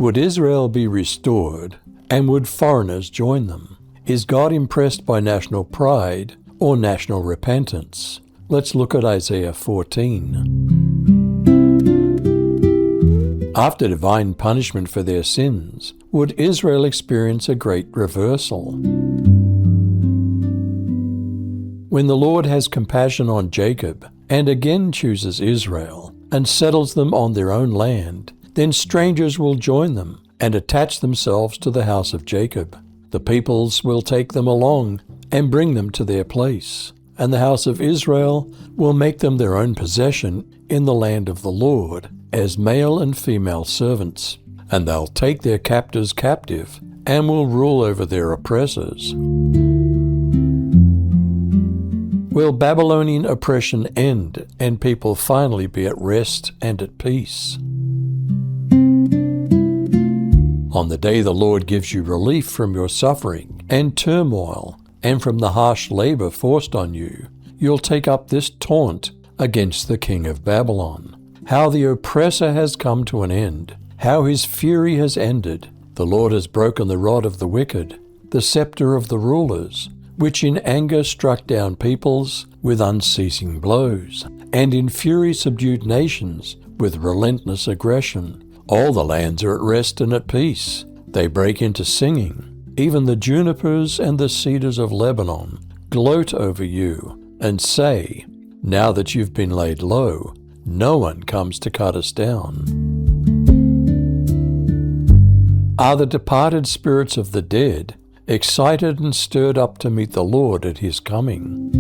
Would Israel be restored, and would foreigners join them? Is God impressed by national pride or national repentance? Let's look at Isaiah 14. After divine punishment for their sins, would Israel experience a great reversal? When the Lord has compassion on Jacob and again chooses Israel and settles them on their own land, then strangers will join them and attach themselves to the house of Jacob. The peoples will take them along and bring them to their place, and the house of Israel will make them their own possession in the land of the Lord as male and female servants, and they'll take their captors captive and will rule over their oppressors. Will Babylonian oppression end and people finally be at rest and at peace? On the day the Lord gives you relief from your suffering and turmoil and from the harsh labor forced on you, you'll take up this taunt against the king of Babylon. How the oppressor has come to an end, how his fury has ended. The Lord has broken the rod of the wicked, the scepter of the rulers, which in anger struck down peoples with unceasing blows, and in fury subdued nations with relentless aggression. All the lands are at rest and at peace. They break into singing. Even the junipers and the cedars of Lebanon gloat over you and say, "Now that you've been laid low, no one comes to cut us down." Are the departed spirits of the dead excited and stirred up to meet the Lord at his coming?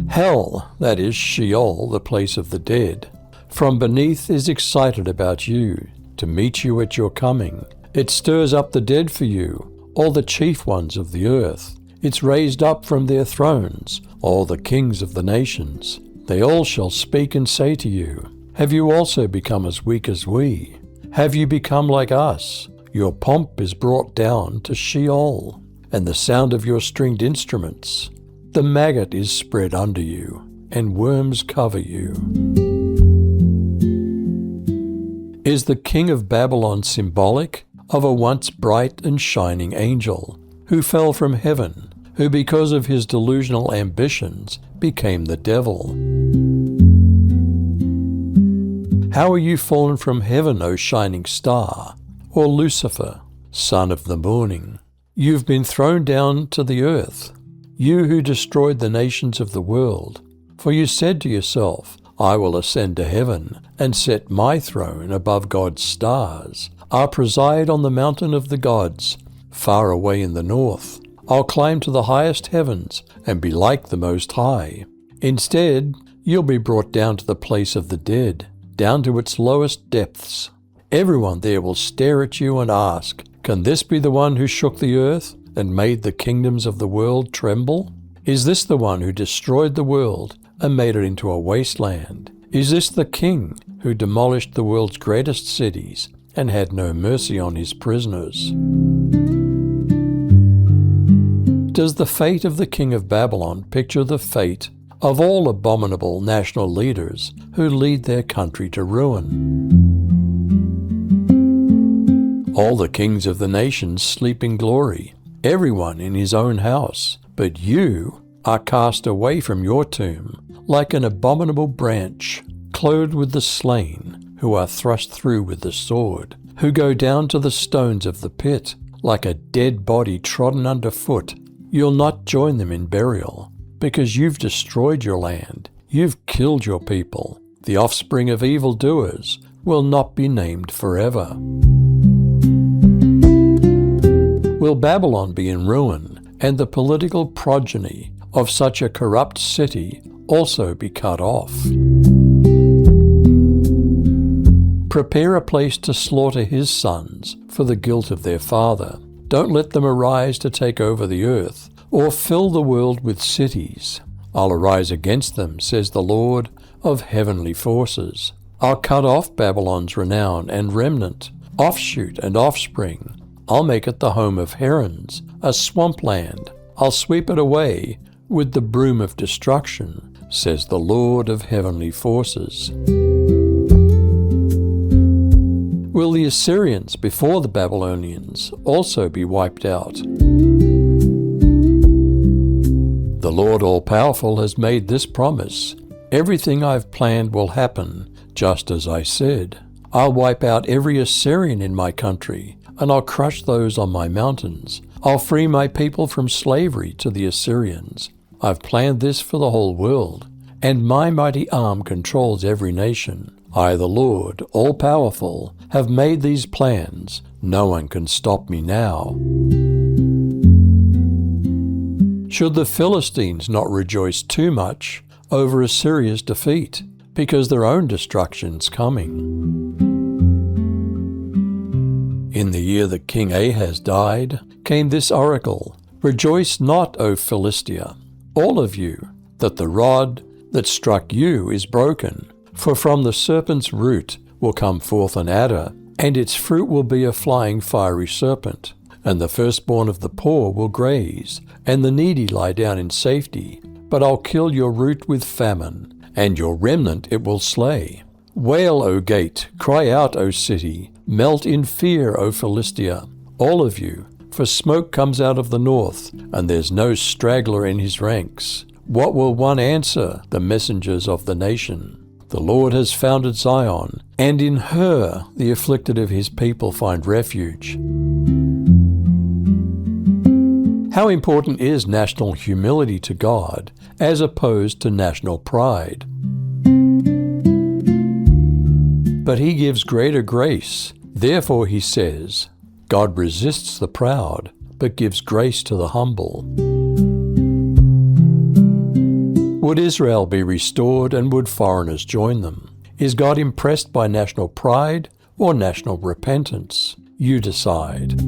Hell, that is Sheol, the place of the dead, from beneath is excited about you, to meet you at your coming. It stirs up the dead for you, all the chief ones of the earth. It's raised up from their thrones, all the kings of the nations. They all shall speak and say to you, "Have you also become as weak as we? Have you become like us? Your pomp is brought down to Sheol, and the sound of your stringed instruments. The maggot is spread under you, and worms cover you." Is the king of Babylon symbolic of a once bright and shining angel who fell from heaven, who because of his delusional ambitions became the devil? How are you fallen from heaven, O shining star, or Lucifer, son of the morning? You've been thrown down to the earth, you who destroyed the nations of the world. For you said to yourself, "I will ascend to heaven and set my throne above God's stars. I'll preside on the mountain of the gods, far away in the north. I'll climb to the highest heavens and be like the Most High." Instead, you'll be brought down to the place of the dead, down to its lowest depths. Everyone there will stare at you and ask, "Can this be the one who shook the earth and made the kingdoms of the world tremble? Is this the one who destroyed the world and made it into a wasteland? Is this the king who demolished the world's greatest cities and had no mercy on his prisoners?" Does the fate of the king of Babylon picture the fate of all abominable national leaders who lead their country to ruin? All the kings of the nations sleep in glory, everyone in his own house, but you are cast away from your tomb like an abominable branch, clothed with the slain, who are thrust through with the sword, who go down to the stones of the pit, like a dead body trodden underfoot. You'll not join them in burial, because you've destroyed your land, you've killed your people. The offspring of evildoers will not be named forever. Will Babylon be in ruin, and the political progeny of such a corrupt city also be cut off? Prepare a place to slaughter his sons for the guilt of their father. Don't let them arise to take over the earth, or fill the world with cities. I'll arise against them, says the Lord of heavenly forces. I'll cut off Babylon's renown and remnant, offshoot and offspring. I'll make it the home of herons, a swampland. I'll sweep it away with the broom of destruction, says the Lord of heavenly forces. Will the Assyrians before the Babylonians also be wiped out? The Lord All-Powerful has made this promise. Everything I've planned will happen, just as I said. I'll wipe out every Assyrian in my country, and I'll crush those on my mountains. I'll free my people from slavery to the Assyrians. I've planned this for the whole world, and my mighty arm controls every nation. I, the Lord, all-powerful, have made these plans. No one can stop me now. Should the Philistines not rejoice too much over Assyria's defeat, because their own destruction's coming? In the year that King Ahaz died, came this oracle, Rejoice not, O Philistia, all of you, that the rod that struck you is broken. For from the serpent's root will come forth an adder, and its fruit will be a flying fiery serpent. And the firstborn of the poor will graze, and the needy lie down in safety. But I'll kill your root with famine, and your remnant it will slay. Wail, O gate, cry out, O city, melt in fear, O Philistia, all of you, for smoke comes out of the north, and there's no straggler in his ranks. What will one answer the messengers of the nation? The Lord has founded Zion, and in her the afflicted of his people find refuge. How important is national humility to God as opposed to national pride? But he gives greater grace. Therefore he says, God resists the proud, but gives grace to the humble. Would Israel be restored, and would foreigners join them? Is God impressed by national pride or national repentance? You decide.